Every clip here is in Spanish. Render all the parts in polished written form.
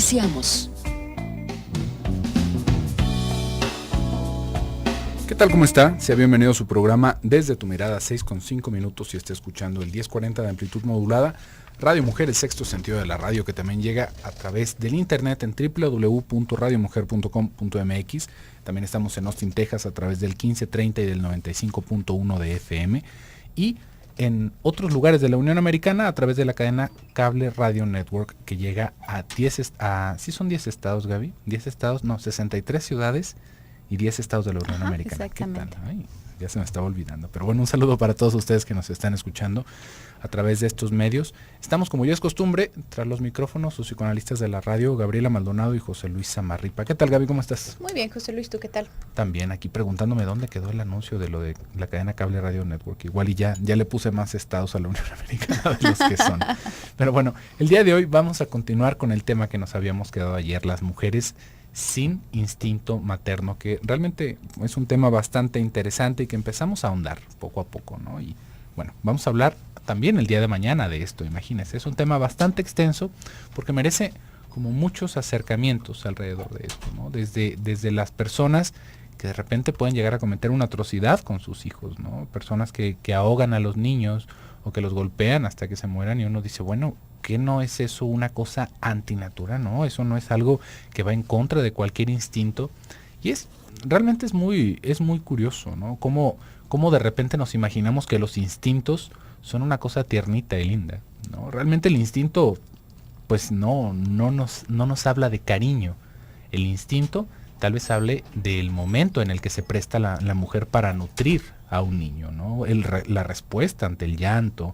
Iniciamos. ¿Qué tal? ¿Cómo está? Sea bienvenido a su programa Desde tu Mirada, 6:05 minutos, y está escuchando el 1040 de amplitud modulada, Radio Mujer, el sexto sentido de la radio, que también llega a través del internet en www.radiomujer.com.mx. También estamos en Austin, Texas, a través del 1530 y del 95.1 de FM, y en otros lugares de la Unión Americana a través de la cadena Cable Radio Network, que llega a 10 ¿sí son 10 estados, Gaby? 10 estados, no, 63 ciudades y 10 estados de la Unión Americana. Exactamente. ¿Qué tal? Ay, ya se me estaba olvidando. Pero bueno, un saludo para todos ustedes que nos están escuchando a través de estos medios. Estamos, como ya es costumbre, tras los micrófonos, sus psicoanalistas de la radio, Gabriela Maldonado y José Luis Samarripa. ¿Qué tal, Gaby? ¿Cómo estás? Muy bien, José Luis, ¿tú qué tal? También aquí preguntándome dónde quedó el anuncio de lo de la cadena Cable Radio Network. Igual y ya le puse más estados a la Unión Americana de los que son. Pero bueno, el día de hoy vamos a continuar con el tema que nos habíamos quedado ayer, las mujeres sin instinto materno, que realmente es un tema bastante interesante y que empezamos a ahondar poco a poco, ¿no? Y bueno, vamos a hablar también el día de mañana de esto, imagínense. Es un tema bastante extenso porque merece como muchos acercamientos alrededor de esto, ¿no? Desde las personas que de repente pueden llegar a cometer una atrocidad con sus hijos, ¿no? Personas que ahogan a los niños o que los golpean hasta que se mueran, y uno dice, bueno, ¿qué no es eso una cosa antinatural? No, eso no es algo que va en contra de cualquier instinto. Y realmente es muy curioso, ¿no? Cómo de repente nos imaginamos que los instintos son una cosa tiernita y linda, ¿no? Realmente el instinto, pues no nos habla de cariño. El instinto tal vez hable del momento en el que se presta la mujer para nutrir a un niño, ¿no? La respuesta ante el llanto,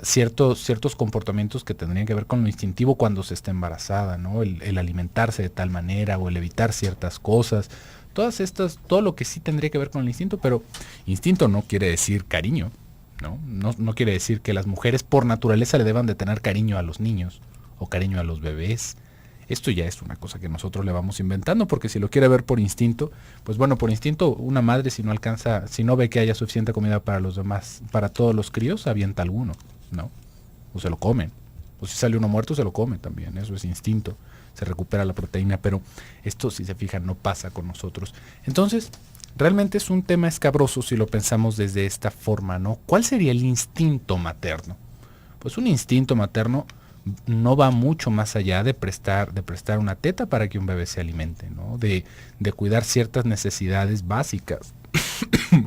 ciertos comportamientos que tendrían que ver con lo instintivo cuando se está embarazada, ¿no? El alimentarse de tal manera o el evitar ciertas cosas. Todo lo que sí tendría que ver con el instinto, pero instinto no quiere decir cariño, ¿no? No quiere decir que las mujeres por naturaleza le deban de tener cariño a los niños o cariño a los bebés. Esto ya es una cosa que nosotros le vamos inventando, porque si lo quiere ver por instinto, pues bueno, por instinto una madre, si no ve que haya suficiente comida para los demás, para todos los críos, avienta alguno, ¿no? O se lo comen. O si sale uno muerto, se lo come también. Eso es instinto. Se recupera la proteína, pero esto, si se fijan, no pasa con nosotros. Entonces, realmente es un tema escabroso si lo pensamos desde esta forma, ¿no? ¿Cuál sería el instinto materno? Pues un instinto materno no va mucho más allá de prestar una teta para que un bebé se alimente, ¿no? De cuidar ciertas necesidades básicas.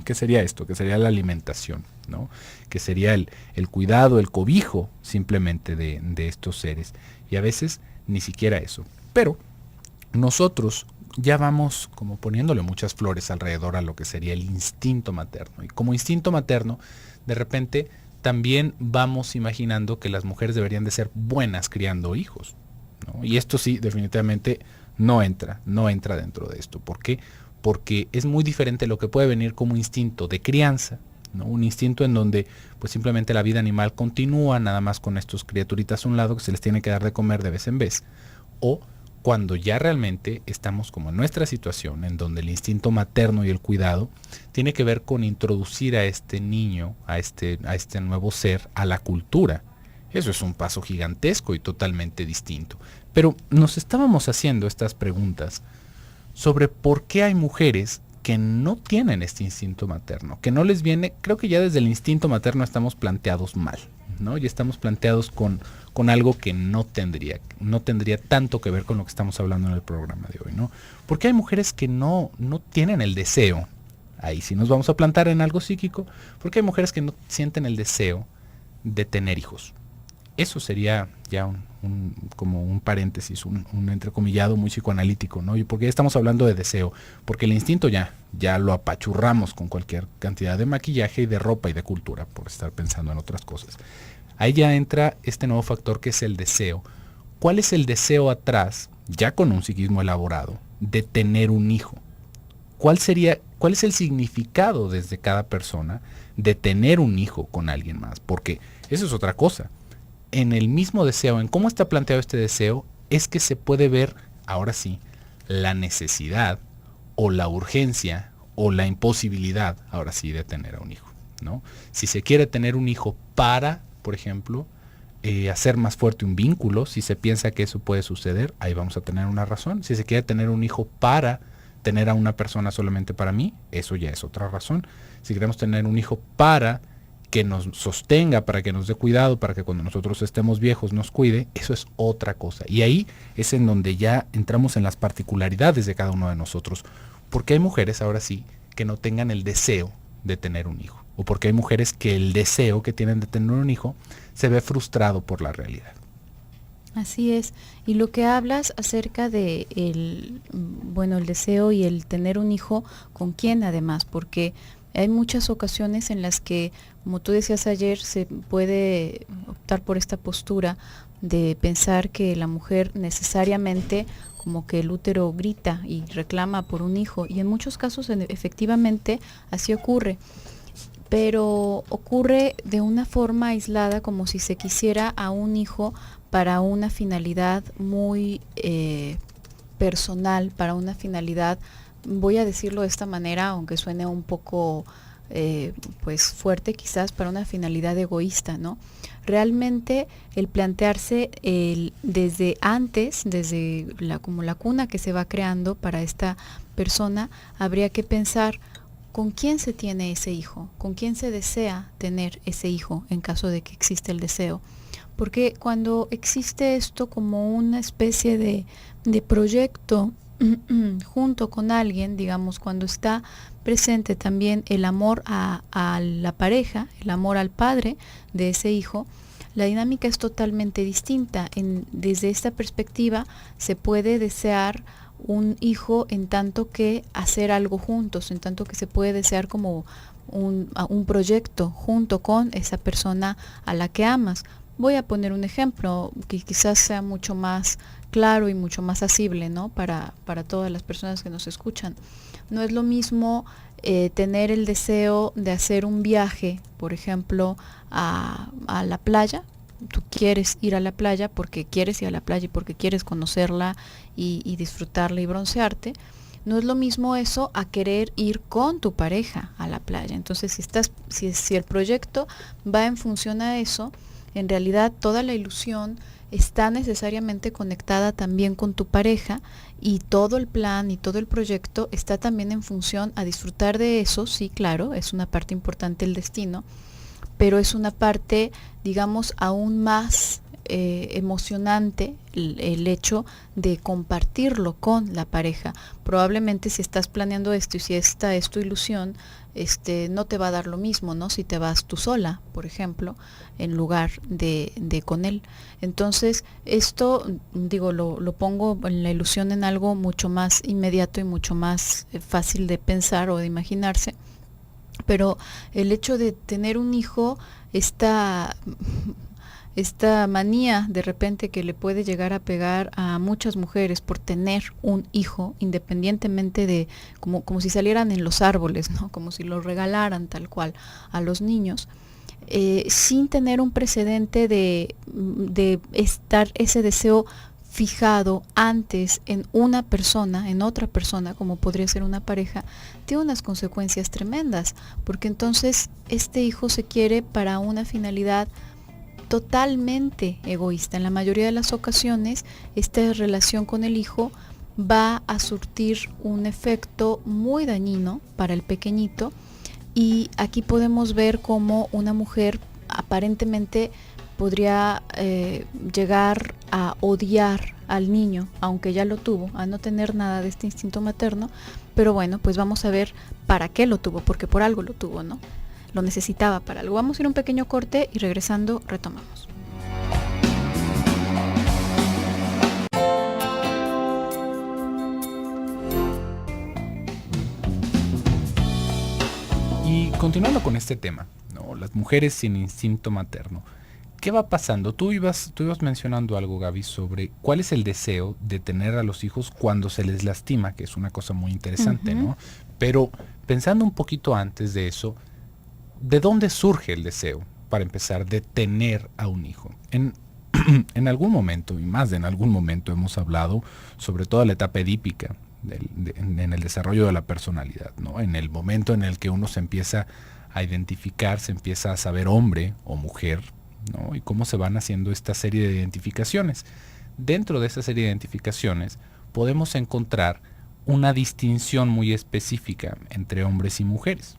¿Qué sería esto? Que sería la alimentación, ¿no? Que sería el cuidado, el cobijo simplemente de estos seres. Y a veces ni siquiera eso. Pero nosotros ya vamos como poniéndole muchas flores alrededor a lo que sería el instinto materno. Y como instinto materno, de repente también vamos imaginando que las mujeres deberían de ser buenas criando hijos, ¿no? Y esto sí, definitivamente no entra dentro de esto. ¿Por qué? Porque es muy diferente lo que puede venir como instinto de crianza, ¿no? Un instinto en donde pues simplemente la vida animal continúa nada más con estos criaturitas a un lado que se les tiene que dar de comer de vez en vez. O cuando ya realmente estamos como en nuestra situación, en donde el instinto materno y el cuidado tiene que ver con introducir a este niño, a este nuevo ser, a la cultura. Eso es un paso gigantesco y totalmente distinto. Pero nos estábamos haciendo estas preguntas sobre por qué hay mujeres que no tienen este instinto materno, que no les viene. Creo que ya desde el instinto materno estamos planteados mal, ¿no? Ya estamos planteados con algo que no tendría tanto que ver con lo que estamos hablando en el programa de hoy, ¿no? Porque hay mujeres que no tienen el deseo, ahí sí nos vamos a plantar en algo psíquico, porque hay mujeres que no sienten el deseo de tener hijos. Eso sería ya como un paréntesis, un entrecomillado muy psicoanalítico, ¿no? Y porque ya estamos hablando de deseo, porque el instinto ya lo apachurramos con cualquier cantidad de maquillaje y de ropa y de cultura, por estar pensando en otras cosas. Ahí ya entra este nuevo factor que es el deseo. ¿Cuál es el deseo atrás, ya con un psiquismo elaborado, de tener un hijo? ¿Cuál es el significado desde cada persona de tener un hijo con alguien más? Porque eso es otra cosa. En el mismo deseo, en cómo está planteado este deseo, es que se puede ver, ahora sí, la necesidad o la urgencia o la imposibilidad, ahora sí, de tener a un hijo, ¿no? Si se quiere tener un hijo para, por ejemplo, hacer más fuerte un vínculo. Si se piensa que eso puede suceder, ahí vamos a tener una razón. Si se quiere tener un hijo para tener a una persona solamente para mí, eso ya es otra razón. Si queremos tener un hijo para que nos sostenga, para que nos dé cuidado, para que cuando nosotros estemos viejos nos cuide, eso es otra cosa. Y ahí es en donde ya entramos en las particularidades de cada uno de nosotros. Porque hay mujeres, ahora sí, que no tengan el deseo de tener un hijo. O porque hay mujeres que el deseo que tienen de tener un hijo se ve frustrado por la realidad. Así es. Y lo que hablas acerca de el deseo y el tener un hijo, ¿con quién además? Porque hay muchas ocasiones en las que, como tú decías ayer, se puede optar por esta postura de pensar que la mujer necesariamente, como que el útero grita y reclama por un hijo. Y en muchos casos efectivamente así ocurre. Pero ocurre de una forma aislada, como si se quisiera a un hijo para una finalidad muy personal, para una finalidad, voy a decirlo de esta manera, aunque suene un poco pues fuerte quizás, para una finalidad egoísta, ¿no? Realmente el plantearse desde antes, desde como la cuna que se va creando para esta persona, habría que pensar con quién se tiene ese hijo, con quién se desea tener ese hijo en caso de que existe el deseo. Porque cuando existe esto como una especie de proyecto junto con alguien, digamos, cuando está presente también el amor a la pareja, el amor al padre de ese hijo, la dinámica es totalmente distinta. Desde esta perspectiva se puede desear un hijo en tanto que hacer algo juntos, en tanto que se puede desear como un proyecto junto con esa persona a la que amas. Voy a poner un ejemplo que quizás sea mucho más claro y mucho más asible, ¿no? Para todas las personas que nos escuchan. No es lo mismo tener el deseo de hacer un viaje, por ejemplo, a la playa. Tú quieres ir a la playa porque quieres ir a la playa y porque quieres conocerla y disfrutarla y broncearte. No es lo mismo eso a querer ir con tu pareja a la playa. Entonces, si el proyecto va en función a eso, en realidad toda la ilusión está necesariamente conectada también con tu pareja, y todo el plan y todo el proyecto está también en función a disfrutar de eso. Sí, claro, es una parte importante el destino, pero es una parte, digamos, aún más emocionante el hecho de compartirlo con la pareja. Probablemente si estás planeando esto y si esta es tu ilusión, no te va a dar lo mismo, ¿no? Si te vas tú sola, por ejemplo, en lugar de con él. Entonces, esto, digo, lo pongo en la ilusión en algo mucho más inmediato y mucho más fácil de pensar o de imaginarse. Pero el hecho de tener un hijo, esta manía de repente que le puede llegar a pegar a muchas mujeres por tener un hijo, independientemente de, como si salieran en los árboles, ¿no? Como si los regalaran tal cual a los niños, sin tener un precedente de estar ese deseo fijado antes en una persona, en otra persona, como podría ser una pareja, tiene unas consecuencias tremendas, porque entonces este hijo se quiere para una finalidad totalmente egoísta. En la mayoría de las ocasiones, esta relación con el hijo va a surtir un efecto muy dañino para el pequeñito, y aquí podemos ver cómo una mujer aparentemente podría llegar a odiar al niño, aunque ya lo tuvo, a no tener nada de este instinto materno, pero bueno, pues vamos a ver para qué lo tuvo, porque por algo lo tuvo, ¿no? Lo necesitaba para algo. Vamos a ir a un pequeño corte y regresando retomamos. Y continuando con este tema, ¿no? Las mujeres sin instinto materno. ¿Qué va pasando? Tú ibas mencionando algo, Gaby, sobre cuál es el deseo de tener a los hijos cuando se les lastima, que es una cosa muy interesante, ¿no? Pero pensando un poquito antes de eso, ¿de dónde surge el deseo, para empezar, de tener a un hijo? En algún momento, y más de en algún momento, hemos hablado sobre toda la etapa edípica en el desarrollo de la personalidad, ¿no? En el momento en el que uno se empieza a identificar, se empieza a saber hombre o mujer, ¿no? Y cómo se van haciendo esta serie de identificaciones. Dentro de esa serie de identificaciones podemos encontrar una distinción muy específica entre hombres y mujeres.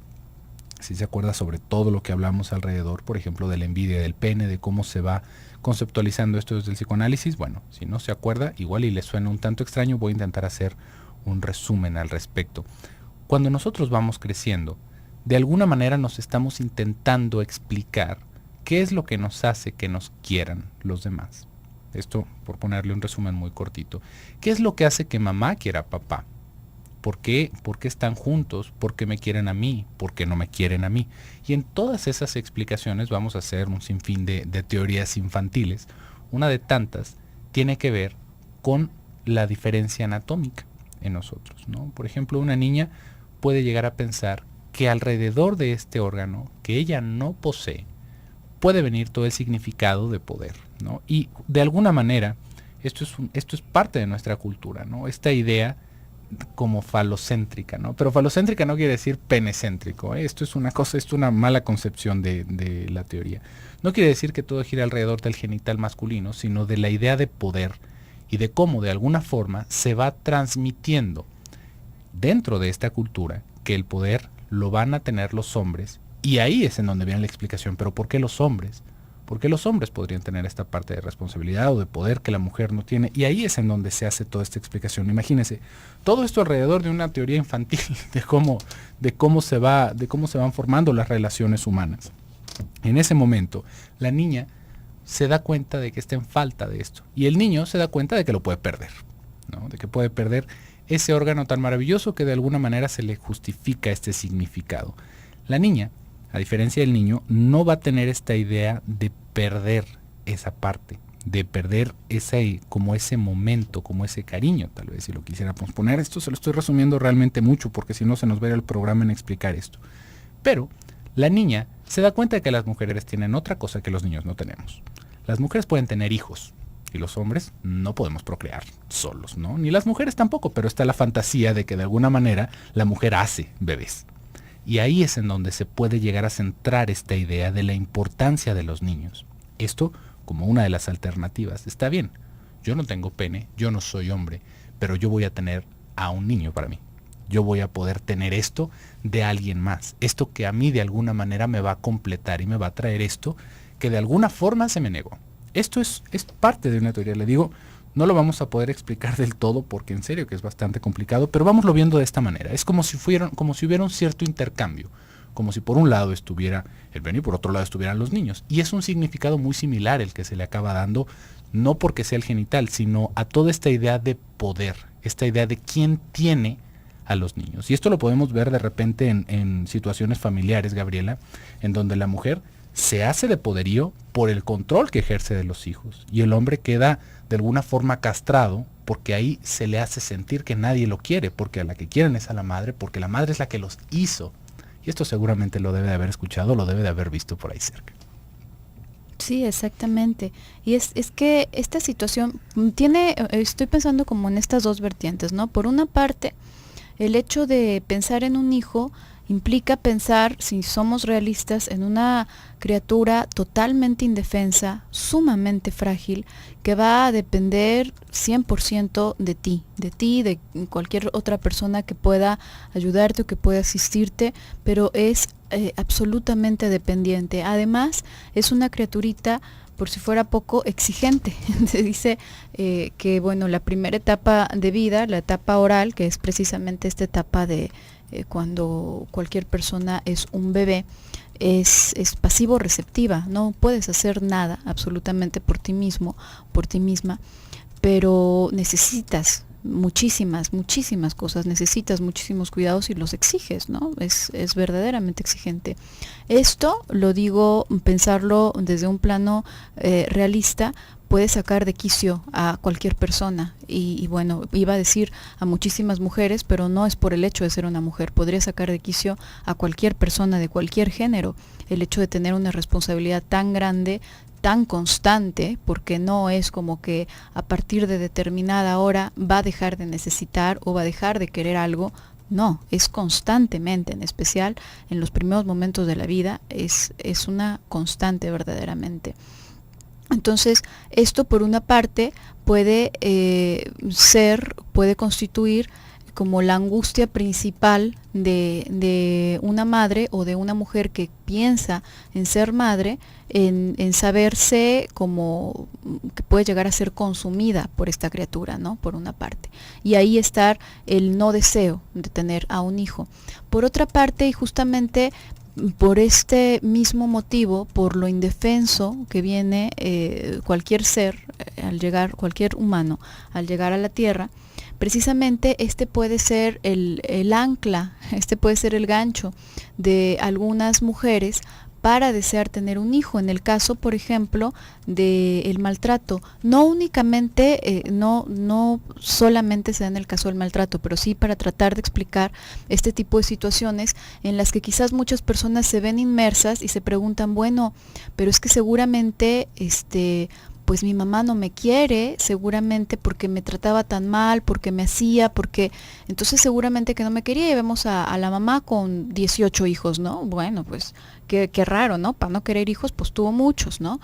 Si se acuerda sobre todo lo que hablamos alrededor, por ejemplo, de la envidia del pene, de cómo se va conceptualizando esto desde el psicoanálisis, bueno, si no se acuerda, igual y le suena un tanto extraño, voy a intentar hacer un resumen al respecto. Cuando nosotros vamos creciendo, de alguna manera nos estamos intentando explicar qué es lo que nos hace que nos quieran los demás. Esto por ponerle un resumen muy cortito. ¿Qué es lo que hace que mamá quiera a papá? ¿Por qué? ¿Por qué están juntos? ¿Por qué me quieren a mí? ¿Por qué no me quieren a mí? Y en todas esas explicaciones vamos a hacer un sinfín de teorías infantiles. Una de tantas tiene que ver con la diferencia anatómica en nosotros, ¿no? Por ejemplo, una niña puede llegar a pensar que alrededor de este órgano que ella no posee puede venir todo el significado de poder, ¿no? Y de alguna manera esto es parte de nuestra cultura, ¿no? Esta idea como falocéntrica, ¿no? Pero falocéntrica no quiere decir penecéntrico, ¿eh? Esto es una cosa, esto es una mala concepción de la teoría. No quiere decir que todo gira alrededor del genital masculino, sino de la idea de poder y de cómo de alguna forma se va transmitiendo dentro de esta cultura que el poder lo van a tener los hombres, y ahí es en donde viene la explicación. Pero ¿por qué los hombres? ¿Por qué los hombres podrían tener esta parte de responsabilidad o de poder que la mujer no tiene? Y ahí es en donde se hace toda esta explicación. Imagínense, todo esto alrededor de una teoría infantil de cómo se van formando las relaciones humanas. En ese momento, la niña se da cuenta de que está en falta de esto, y el niño se da cuenta de que lo puede perder, ¿no? De que puede perder ese órgano tan maravilloso que de alguna manera se le justifica este significado. La niña, a diferencia del niño, no va a tener esta idea de perder esa parte, de perder ese momento, como ese cariño, tal vez, si lo quisiéramos poner. Esto se lo estoy resumiendo realmente mucho, porque si no se nos va a ir el programa en explicar esto. Pero la niña se da cuenta de que las mujeres tienen otra cosa que los niños no tenemos. Las mujeres pueden tener hijos, y los hombres no podemos procrear solos, ¿no? Ni las mujeres tampoco, pero está la fantasía de que de alguna manera la mujer hace bebés. Y ahí es en donde se puede llegar a centrar esta idea de la importancia de los niños. Esto como una de las alternativas. Está bien, yo no tengo pene, yo no soy hombre, pero yo voy a tener a un niño para mí. Yo voy a poder tener esto de alguien más. Esto que a mí de alguna manera me va a completar y me va a traer esto que de alguna forma se me negó. Esto es parte de una teoría, le digo, no lo vamos a poder explicar del todo porque en serio que es bastante complicado, pero vámoslo viendo de esta manera. Es como si hubiera un cierto intercambio, como si por un lado estuviera el pene y por otro lado estuvieran los niños. Y es un significado muy similar el que se le acaba dando, no porque sea el genital, sino a toda esta idea de poder, esta idea de quién tiene a los niños. Y esto lo podemos ver de repente en situaciones familiares, Gabriela, en donde la mujer se hace de poderío por el control que ejerce de los hijos, y el hombre queda de alguna forma castrado porque ahí se le hace sentir que nadie lo quiere, porque a la que quieren es a la madre, porque la madre es la que los hizo. Y esto seguramente lo debe de haber escuchado, lo debe de haber visto por ahí cerca. Sí, exactamente. Y es que esta situación estoy pensando como en estas dos vertientes, ¿no? Por una parte, el hecho de pensar en un hijo implica pensar, si somos realistas, en una criatura totalmente indefensa, sumamente frágil, que va a depender 100% de ti, de cualquier otra persona que pueda ayudarte o que pueda asistirte, pero es absolutamente dependiente. Además, es una criaturita, por si fuera poco, exigente. Se dice que, bueno, la primera etapa de vida, la etapa oral, que es precisamente esta etapa de cuando cualquier persona es un bebé, es pasivo-receptiva, no puedes hacer nada absolutamente por ti mismo, por ti misma, pero necesitas muchísimas cosas, necesitas muchísimos cuidados y los exiges, ¿no? Es verdaderamente exigente. Esto lo digo, pensarlo desde un plano realista, puede sacar de quicio a cualquier persona y bueno, iba a decir a muchísimas mujeres, pero no es por el hecho de ser una mujer, podría sacar de quicio a cualquier persona de cualquier género, el hecho de tener una responsabilidad tan grande, tan constante, porque no es como que a partir de determinada hora va a dejar de necesitar o va a dejar de querer algo No, es constantemente, en especial en los primeros momentos de la vida, es una constante verdaderamente. Entonces, esto por una parte puede puede constituir como la angustia principal de una madre o de una mujer que piensa en ser madre, en saberse como que puede llegar a ser consumida por esta criatura, ¿no? Por una parte. Y ahí estar el no deseo de tener a un hijo. Por otra parte, y justamente por este mismo motivo, por lo indefenso que viene cualquier ser al llegar, cualquier humano al llegar a la Tierra, precisamente este puede ser el ancla, este puede ser el gancho de algunas mujeres para desear tener un hijo. En el caso, por ejemplo, del maltrato, no únicamente, no solamente se da en el caso del maltrato, pero sí para tratar de explicar este tipo de situaciones en las que quizás muchas personas se ven inmersas y se preguntan, bueno, pero es que seguramente pues mi mamá no me quiere, seguramente porque me trataba tan mal, porque me hacía, porque entonces seguramente que no me quería, y vemos a la mamá con 18 hijos, ¿no? Bueno, pues qué raro, ¿no? Para no querer hijos, pues tuvo muchos, ¿no?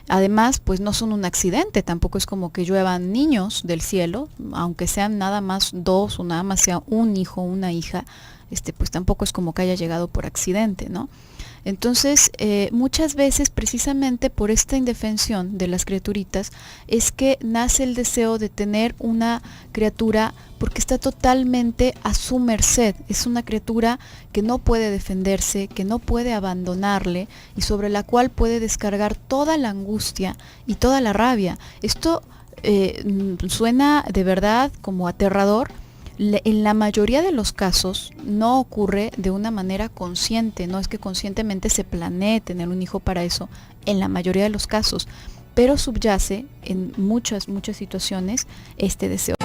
Además, pues no son un accidente, tampoco es como que lluevan niños del cielo, aunque sean nada más dos o nada más sea un hijo o una hija, pues tampoco es como que haya llegado por accidente, ¿no? Entonces, muchas veces precisamente por esta indefensión de las criaturitas es que nace el deseo de tener una criatura porque está totalmente a su merced. Es una criatura que no puede defenderse, que no puede abandonarle y sobre la cual puede descargar toda la angustia y toda la rabia. Esto suena de verdad como aterrador. En la mayoría de los casos no ocurre de una manera consciente, no es que conscientemente se planee tener un hijo para eso, en la mayoría de los casos, pero subyace en muchas situaciones este deseo.